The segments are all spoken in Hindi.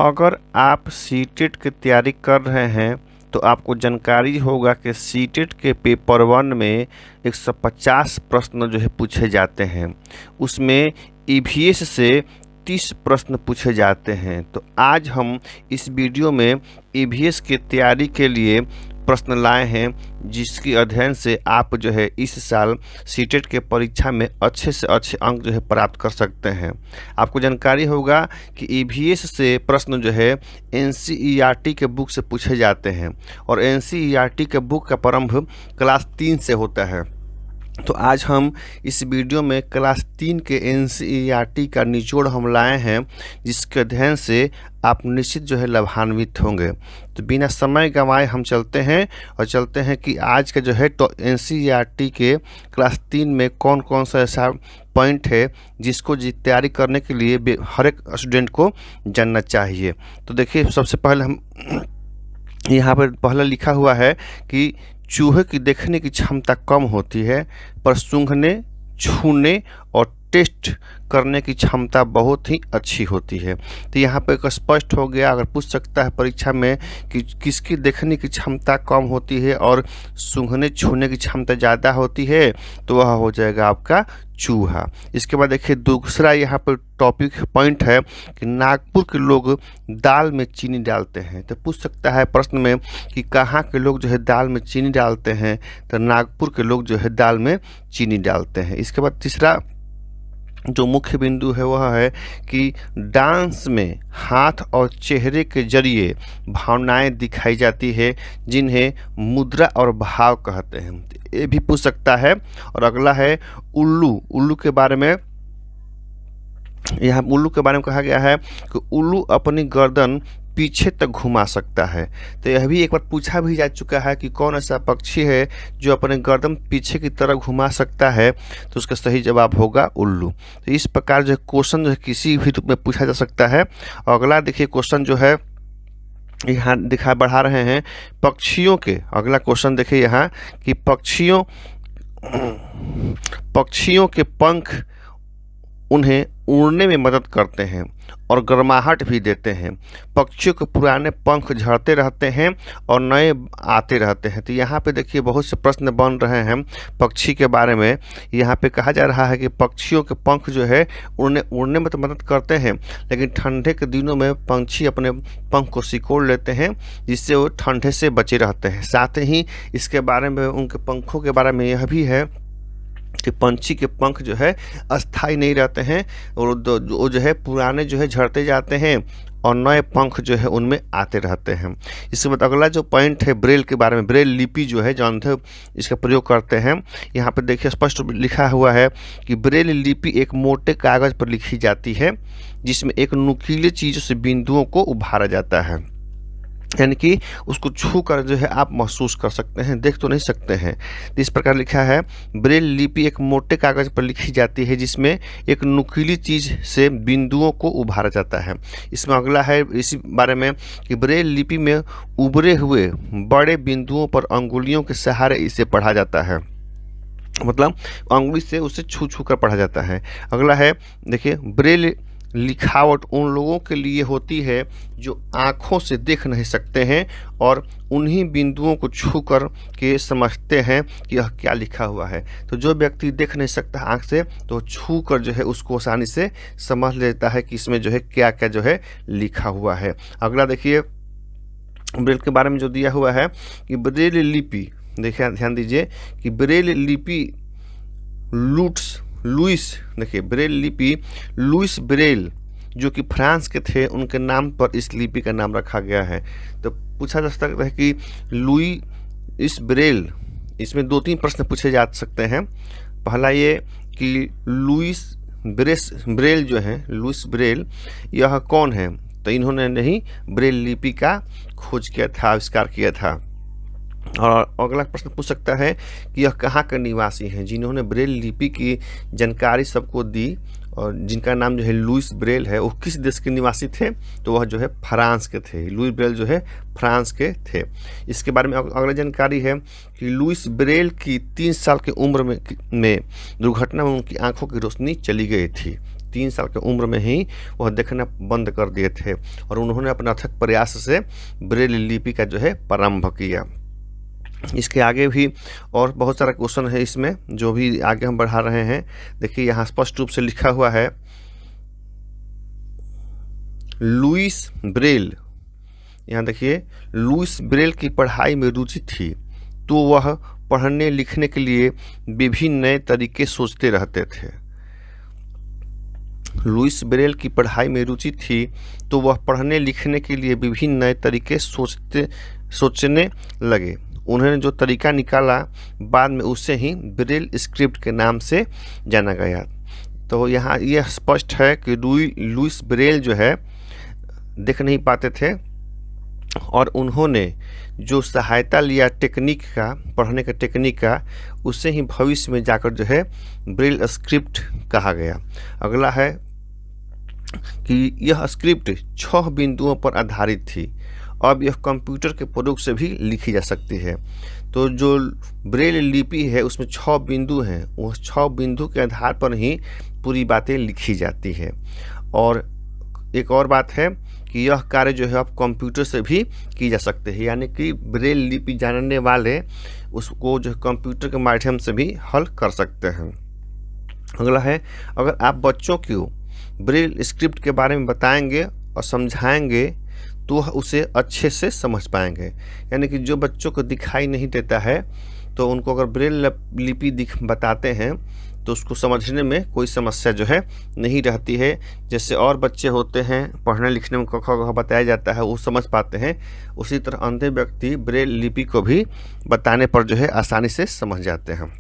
अगर आप सीटेट की तैयारी कर रहे हैं तो आपको जानकारी होगा कि सीटेट के पेपर 1 में 150 प्रश्न जो है पूछे जाते हैं। उसमें ईवीएस से 30 प्रश्न पूछे जाते हैं। तो आज हम इस वीडियो में ईवीएस की तैयारी के लिए प्रश्न लाए हैं, जिसकी अध्ययन से आप जो है इस साल सीटेट के परीक्षा में अच्छे से अच्छे अंक जो है प्राप्त कर सकते हैं। आपको जानकारी होगा कि ईवीएस से प्रश्न जो है एनसीईआरटी के बुक से पूछे जाते हैं और एनसीईआरटी के बुक का प्रारंभ क्लास 3 से होता है। तो आज हम इस वीडियो में क्लास 3 के एनसीईआरटी का निचोड़ हम लाए हैं, जिसके अध्ययन से आप निश्चित जो है लाभान्वित होंगे। तो बिना समय गंवाए हम चलते हैं कि आज का जो है तो एनसीईआरटी के क्लास 3 में कौन कौन सा ऐसा पॉइंट है जिसको तैयारी करने के लिए हर एक स्टूडेंट को जानना चाहिए। तो देखिए, सबसे पहले हम यहाँ पर पहला लिखा हुआ है कि चूहे की देखने की क्षमता कम होती है, पर सूंघने, छूने और टेस्ट करने की क्षमता बहुत ही अच्छी होती है। तो यहाँ पर एक स्पष्ट हो गया। अगर पूछ सकता है परीक्षा में कि किसकी देखने की क्षमता कम होती है और सूंघने छूने की क्षमता ज़्यादा होती है, तो वह हो जाएगा आपका चूहा। इसके बाद देखिए, दूसरा यहाँ पर टॉपिक पॉइंट है कि नागपुर के लोग दाल में चीनी डालते हैं। तो पूछ सकता है प्रश्न में कि कहाँ के लोग जो है दाल में चीनी डालते हैं, तो नागपुर के लोग जो है दाल में चीनी डालते हैं। इसके बाद तीसरा जो मुख्य बिंदु है वह है कि डांस में हाथ और चेहरे के जरिए भावनाएं दिखाई जाती है, जिन्हें मुद्रा और भाव कहते हैं। ये भी पूछ सकता है। और अगला है उल्लू के बारे में। यहाँ उल्लू के बारे में कहा गया है कि उल्लू अपनी गर्दन पीछे तक घुमा सकता है। तो यह भी एक बार पूछा भी जा चुका है कि कौन ऐसा पक्षी है जो अपने गर्दन पीछे की तरह घुमा सकता है, तो उसका सही जवाब होगा उल्लू। तो इस प्रकार जो क्वेश्चन जो है किसी भी रूप में पूछा जा सकता है। और अगला देखिए क्वेश्चन जो है यहाँ बढ़ा रहे हैं पक्षियों के। अगला क्वेश्चन देखिए यहाँ कि पक्षियों के पंख उन्हें उड़ने में मदद करते हैं और गर्माहट भी देते हैं। पक्षियों के पुराने पंख झड़ते रहते हैं और नए आते रहते हैं। तो यहाँ पे देखिए बहुत से प्रश्न बन रहे हैं पक्षी के बारे में। यहाँ पे कहा जा रहा है कि पक्षियों के पंख जो है उड़ने में तो मदद करते हैं, लेकिन ठंडे के दिनों में पंछी अपने पंख को सिकोड़ लेते हैं, जिससे वो ठंडे से बचे रहते हैं। साथ ही इसके बारे में, उनके पंखों के बारे में यह भी है कि पंछी के पंख जो है अस्थाई नहीं रहते हैं और वो जो है पुराने जो है झड़ते जाते हैं और नए पंख जो है उनमें आते रहते हैं। इसके बाद अगला जो पॉइंट है ब्रेल के बारे में। ब्रेल लिपि जो है जानते हो, इसका प्रयोग करते हैं। यहाँ पे देखिए स्पष्ट लिखा हुआ है कि ब्रेल लिपि एक मोटे कागज पर लिखी जाती है, जिसमें एक नुकीले चीज़ों से बिंदुओं को उभारा जाता है, यानी कि उसको छू कर जो है आप महसूस कर सकते हैं, देख तो नहीं सकते हैं। तो इस प्रकार लिखा है, ब्रेल लिपि एक मोटे कागज पर लिखी जाती है, जिसमें एक नुकीली चीज़ से बिंदुओं को उभारा जाता है। इसमें अगला है इसी बारे में कि ब्रेल लिपि में उभरे हुए बड़े बिंदुओं पर अंगुलियों के सहारे इसे पढ़ा जाता है, मतलब अंगुली से उसे छू छू कर पढ़ा जाता है। अगला है देखिए, ब्रेल लिखावट उन लोगों के लिए होती है जो आँखों से देख नहीं सकते हैं और उन्हीं बिंदुओं को छू कर के समझते हैं कि यह क्या लिखा हुआ है। तो जो व्यक्ति देख नहीं सकता आँख से, तो छू कर जो है उसको आसानी से समझ लेता है कि इसमें जो है क्या क्या जो है लिखा हुआ है। अगला देखिए ब्रेल के बारे में जो दिया हुआ है कि ब्रेल लिपि, देखिए ध्यान दीजिए कि ब्रेल लिपि देखिए ब्रेल लिपि लुइस ब्रेल जो कि फ्रांस के थे, उनके नाम पर इस लिपि का नाम रखा गया है। तो पूछा जा सकता है कि लुइस ब्रेल, इसमें 2-3 प्रश्न पूछे जा सकते हैं। पहला ये कि लुइस ब्रेल जो है, लुइस ब्रेल यह कौन है? तो इन्होंने नहीं ब्रेल लिपि का खोज किया था, आविष्कार किया था। और अगला प्रश्न पूछ सकता है कि यह कहाँ के निवासी हैं, जिन्होंने ब्रेल लिपि की जानकारी सबको दी और जिनका नाम जो है लुइस ब्रेल है, वो किस देश के निवासी थे? तो वह जो है फ्रांस के थे। लुइस ब्रेल जो है फ्रांस के थे। इसके बारे में अगला जानकारी है कि लुइस ब्रेल की 3 साल की उम्र में दुर्घटना में उनकी आंखों की रोशनी चली गई थी। 3 साल की उम्र में ही वह देखना बंद कर दिए थे और उन्होंने अपने अथक प्रयास से ब्रेल लिपि का जो है प्रारंभ किया। इसके आगे भी और बहुत सारा क्वेश्चन है इसमें, जो भी आगे हम बढ़ा रहे हैं। देखिए यहाँ स्पष्ट रूप से लिखा हुआ है, लुइस ब्रेल, यहाँ देखिए, लुइस ब्रेल की पढ़ाई में रुचि थी तो वह पढ़ने लिखने के लिए विभिन्न नए तरीके सोचते रहते थे। लुइस ब्रेल की पढ़ाई में रुचि थी तो वह पढ़ने लिखने के लिए विभिन्न नए तरीके सोचने लगे। उन्होंने जो तरीका निकाला बाद में उसे ही ब्रेल स्क्रिप्ट के नाम से जाना गया। तो यहाँ यह स्पष्ट है कि लुइस ब्रेल जो है देख नहीं पाते थे और उन्होंने जो सहायता लिया टेक्निक का, पढ़ने का टेक्निक का, उससे ही भविष्य में जाकर जो है ब्रेल स्क्रिप्ट कहा गया। अगला है कि यह स्क्रिप्ट 6 बिंदुओं पर आधारित थी। अब यह कंप्यूटर के प्रयोग से भी लिखी जा सकती है। तो जो ब्रेल लिपि है उसमें 6 बिंदु हैं, उस 6 बिंदु के आधार पर ही पूरी बातें लिखी जाती है। और एक और बात है कि यह कार्य जो है अब कंप्यूटर से भी की जा सकते हैं, यानी कि ब्रेल लिपि जानने वाले उसको जो कंप्यूटर के माध्यम से भी हल कर सकते हैं। अगला है, अगर आप बच्चों को ब्रेल स्क्रिप्ट के बारे में बताएंगे और समझाएंगे तो वह उसे अच्छे से समझ पाएंगे। यानी कि जो बच्चों को दिखाई नहीं देता है तो उनको अगर ब्रेल लिपि बताते हैं तो उसको समझने में कोई समस्या जो है नहीं रहती है। जैसे और बच्चे होते हैं, पढ़ने लिखने में क ख ग बताया जाता है, वो समझ पाते हैं, उसी तरह अंधे व्यक्ति ब्रेल लिपि को भी बताने पर जो है आसानी से समझ जाते हैं।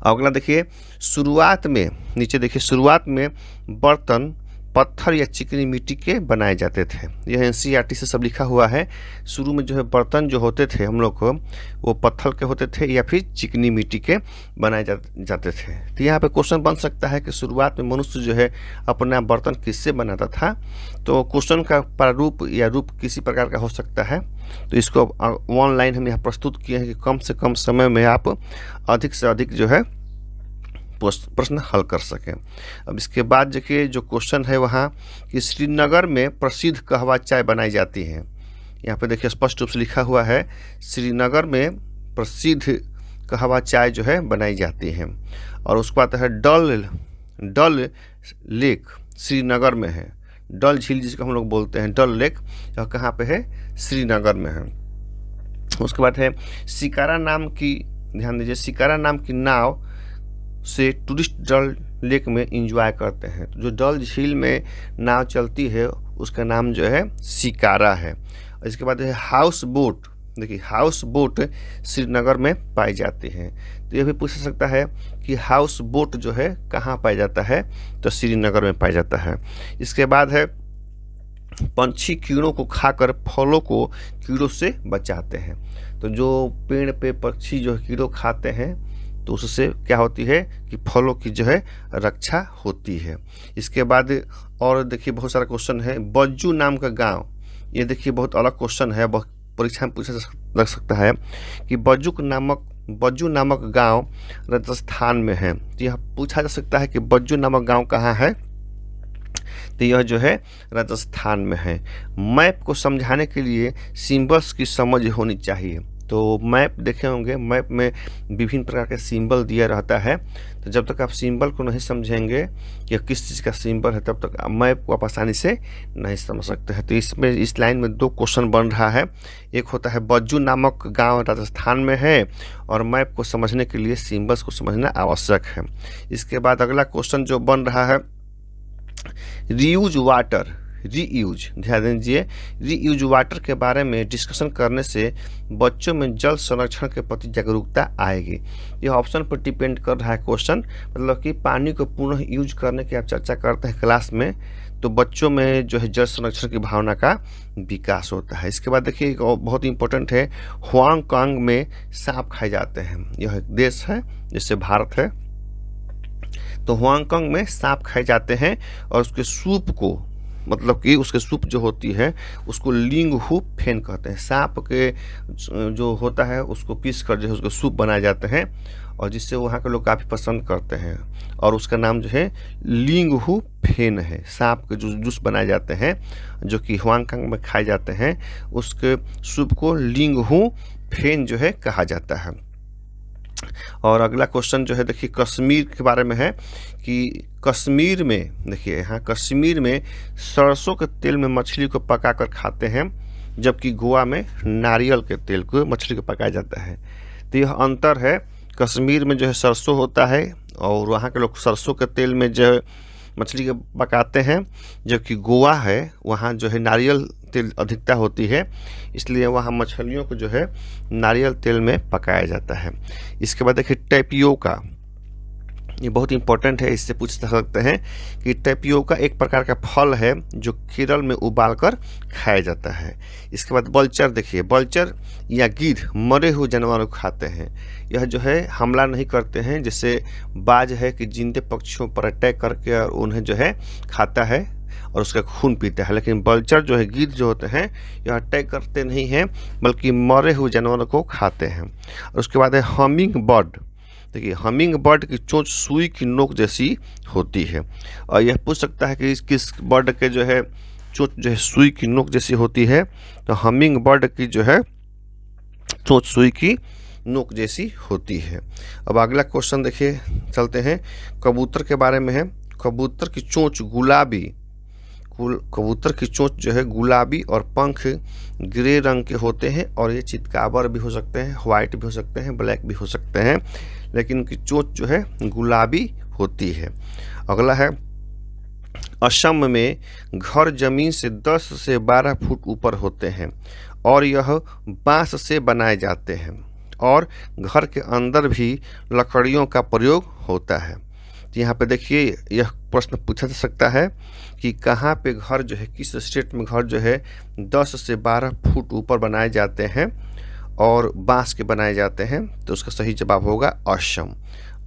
अगला देखिए, शुरुआत में, नीचे देखिए, शुरुआत में बर्तन पत्थर या चिकनी मिट्टी के बनाए जाते थे। यह एनसीईआरटी से सब लिखा हुआ है। शुरू में जो है बर्तन जो होते थे हम लोग को, वो पत्थर के होते थे या फिर चिकनी मिट्टी के बनाए जाते थे। तो यहाँ पे क्वेश्चन बन सकता है कि शुरुआत में मनुष्य जो है अपना बर्तन किससे बनाता था। तो क्वेश्चन का प्रारूप या रूप किसी प्रकार का हो सकता है। तो इसको ऑनलाइन हम यहाँ प्रस्तुत किए हैं कि कम से कम समय में आप अधिक से अधिक जो है प्रश्न हल कर सकें। अब इसके बाद देखिए जो क्वेश्चन है वहाँ कि श्रीनगर में प्रसिद्ध कहवा चाय बनाई जाती है। यहाँ पे देखिए स्पष्ट रूप से लिखा हुआ है, श्रीनगर में प्रसिद्ध कहवा चाय जो है बनाई जाती है। और उसके बाद है डल लेक श्रीनगर में है। डल झील जिसको हम लोग बोलते हैं डल लेक, यह कहाँ पे है? श्रीनगर में है। उसके बाद है शिकारा नाम की, ध्यान दीजिए, शिकारा नाम की नाव से टूरिस्ट डल लेक में एंजॉय करते हैं। तो जो डल झील में नाव चलती है उसका नाम जो है शिकारा है। इसके बाद है हाउस बोट। देखिए हाउस बोट श्रीनगर में पाई जाती है। तो यह भी पूछ सकता है कि हाउस बोट जो है कहाँ पाया जाता है, तो श्रीनगर में पाया जाता है। इसके बाद है पंछी कीड़ों को खाकर फलों को कीड़ों से बचाते हैं। तो जो पेड़ पे पक्षी जो कीड़ों खाते हैं तो उससे क्या होती है कि फलों की जो है रक्षा होती है। इसके बाद और देखिए बहुत सारा क्वेश्चन है, बज्जू नाम का गांव। ये देखिए बहुत अलग क्वेश्चन है, परीक्षा में पूछा लग सकता है कि बज्जू नामक गांव राजस्थान में है। तो यह पूछा जा सकता है कि बज्जू नामक गांव कहाँ है, तो यह जो है राजस्थान में है। मैप को समझाने के लिए सिंबल्स की समझ होनी चाहिए। तो मैप देखे होंगे, मैप में विभिन्न प्रकार के सिंबल दिया रहता है। तो जब तक आप सिंबल को नहीं समझेंगे कि किस चीज़ का सिंबल है, तब तक मैप को आप आसानी से नहीं समझ सकते हैं। तो इसमें इस लाइन में 2 क्वेश्चन बन रहा है। एक होता है बज्जू नामक गांव राजस्थान में है, और मैप को समझने के लिए सिंबल्स को समझना आवश्यक है। इसके बाद अगला क्वेश्चन जो बन रहा है, रीयूज वाटर, रीयूज, ध्यान दीजिए, रीयूज वाटर के बारे में डिस्कशन करने से बच्चों में जल संरक्षण के प्रति जागरूकता आएगी। यह ऑप्शन पर डिपेंड कर रहा है क्वेश्चन, मतलब कि पानी को पुनः यूज करने की आप चर्चा करते हैं क्लास में, तो बच्चों में जो है जल संरक्षण की भावना का विकास होता है। इसके बाद देखिए एक बहुत इंपॉर्टेंट है, हांगकांग में सांप खाए जाते हैं। यह एक देश है जैसे भारत है, तो हांगकांग में सांप खाए जाते हैं और उसके सूप को, मतलब कि उसके सूप जो होती है उसको लिंग हु फेन कहते हैं। सांप के जो होता है उसको पीस कर जो है उसको सूप बनाए जाते हैं और जिससे वहाँ के लोग काफ़ी पसंद करते हैं। और उसका नाम जो है लिंगहू फेन है। सांप के जो जूस बनाए जाते हैं जो कि ह्वांगकांग में खाए जाते हैं, उसके सूप को लिंगहू फेन जो है कहा जाता है। और अगला क्वेश्चन जो है देखिए कश्मीर के बारे में है कि कश्मीर में देखिए यहाँ कश्मीर में सरसों के तेल में मछली को पकाकर खाते हैं, जबकि गोवा में नारियल के तेल को मछली को पकाया जाता है। तो यह अंतर है, कश्मीर में जो है सरसों होता है और वहाँ के लोग सरसों के तेल में जो है मछली के पकाते हैं, जबकि गोवा है वहाँ जो है नारियल तेल अधिकता होती है, इसलिए वहाँ मछलियों को जो है नारियल तेल में पकाया जाता है। इसके बाद देखिए टैपियोका, ये बहुत इंपॉर्टेंट है, इससे पूछ सकते हैं कि टैपियोका एक प्रकार का फल है जो केरल में उबालकर खाया जाता है। इसके बाद बल्चर देखिए, बल्चर या गिद्ध मरे हुए जानवरों को खाते हैं। यह जो है हमला नहीं करते हैं, जैसे बाज है कि जिंदे पक्षियों पर अटैक करके और उन्हें जो है खाता है और उसका खून पीता है, लेकिन बल्चर जो है गिद्ध जो होते हैं यह अटैक करते नहीं हैं बल्कि मरे हुए जानवरों को खाते हैं। और उसके बाद है हमिंग बर्ड। देखिए हमिंग बर्ड की चोंच सुई की नोक जैसी होती है, और यह पूछ सकता है कि किस बर्ड के जो है चोंच जो है सुई की नोक जैसी होती है, तो हमिंग बर्ड की जो है चोंच सुई की नोक जैसी होती है। अब अगला क्वेश्चन देखिए चलते हैं, कबूतर के बारे में है। कबूतर की चोंच गुलाबी, कबूतर की चोंच जो है गुलाबी और पंख ग्रे रंग के होते हैं, और ये चितकाबर भी हो सकते हैं, व्हाइट भी हो सकते हैं, ब्लैक भी हो सकते हैं, लेकिन उनकी चोंच जो है गुलाबी होती है। अगला है असम में घर जमीन से 10 से 12 फुट ऊपर होते हैं और यह बांस से बनाए जाते हैं, और घर के अंदर भी लकड़ियों का प्रयोग होता है। तो यहाँ पे देखिए यह प्रश्न पूछा जा सकता है कि कहाँ पे घर जो है, किस स्टेट में घर जो है 10 से 12 फुट ऊपर बनाए जाते हैं और बांस के बनाए जाते हैं, तो उसका सही जवाब होगा असम।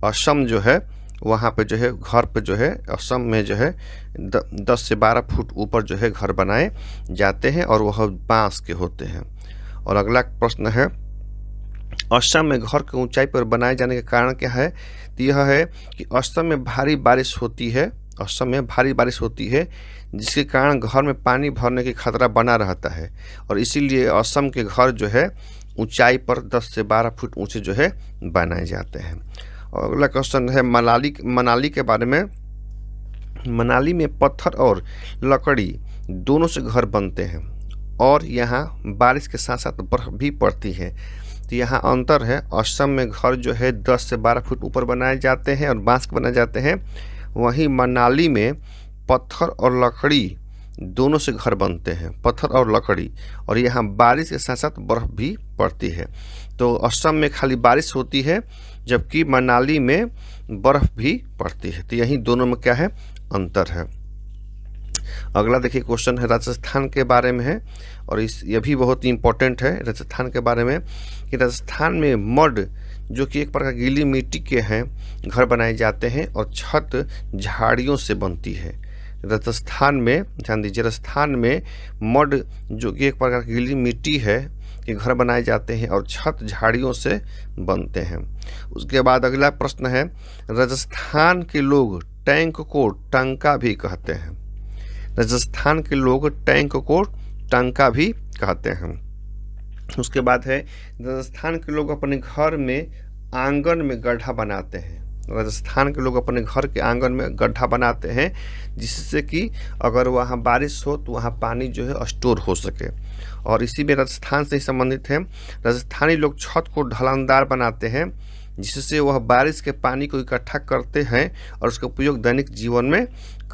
असम जो है वहाँ पे जो है घर पे जो है असम में जो है 10 से 12 फुट ऊपर जो है घर बनाए जाते हैं और वह बांस के होते हैं। और अगला प्रश्न है असम में घर की ऊंचाई पर बनाए जाने का कारण क्या है। तो यह है कि असम में भारी बारिश होती है, असम में भारी बारिश होती है जिसके कारण घर में पानी भरने की खतरा बना रहता है, और इसीलिए असम के घर जो है ऊंचाई पर 10 से 12 फुट ऊंचे जो है बनाए जाते हैं। और अगला क्वेश्चन है मनाली के बारे में। मनाली में पत्थर और लकड़ी दोनों से घर बनते हैं और यहाँ बारिश के साथ साथ बर्फ भी पड़ती है। तो यहाँ अंतर है, असम में घर जो है 10 से 12 फुट ऊपर बनाए जाते हैं और बांस के बनाए जाते हैं, वहीं मनाली में पत्थर और लकड़ी दोनों से घर बनते हैं, पत्थर और लकड़ी, और यहाँ बारिश के साथ साथ बर्फ भी पड़ती है। तो असम में खाली बारिश होती है जबकि मनाली में बर्फ भी पड़ती है। तो यही दोनों में क्या है, अंतर है। अगला देखिए क्वेश्चन है राजस्थान के बारे में है, और यह भी बहुत ही इंपॉर्टेंट है राजस्थान के बारे में कि राजस्थान में मड जो कि एक प्रकार गीली मिट्टी के हैं घर बनाए जाते हैं और छत झाड़ियों से बनती है। राजस्थान में ध्यान दीजिए, राजस्थान में मड जो कि एक प्रकार की गीली मिट्टी है के घर बनाए जाते हैं और छत झाड़ियों से बनते हैं। उसके बाद अगला प्रश्न है राजस्थान के लोग टैंक को टंका भी कहते हैं। राजस्थान के लोग टैंक को टंका भी कहते हैं। उसके बाद है राजस्थान के लोग अपने घर में आंगन में गड्ढा बनाते हैं। राजस्थान के लोग अपने घर के आंगन में गड्ढा बनाते हैं जिससे कि अगर वहाँ बारिश हो तो वहाँ पानी जो है स्टोर हो सके, और इसी में राजस्थान से ही संबंधित है। राजस्थानी लोग छत को ढलानदार बनाते हैं जिससे वह बारिश के पानी को इकट्ठा करते हैं और उसका उपयोग दैनिक जीवन में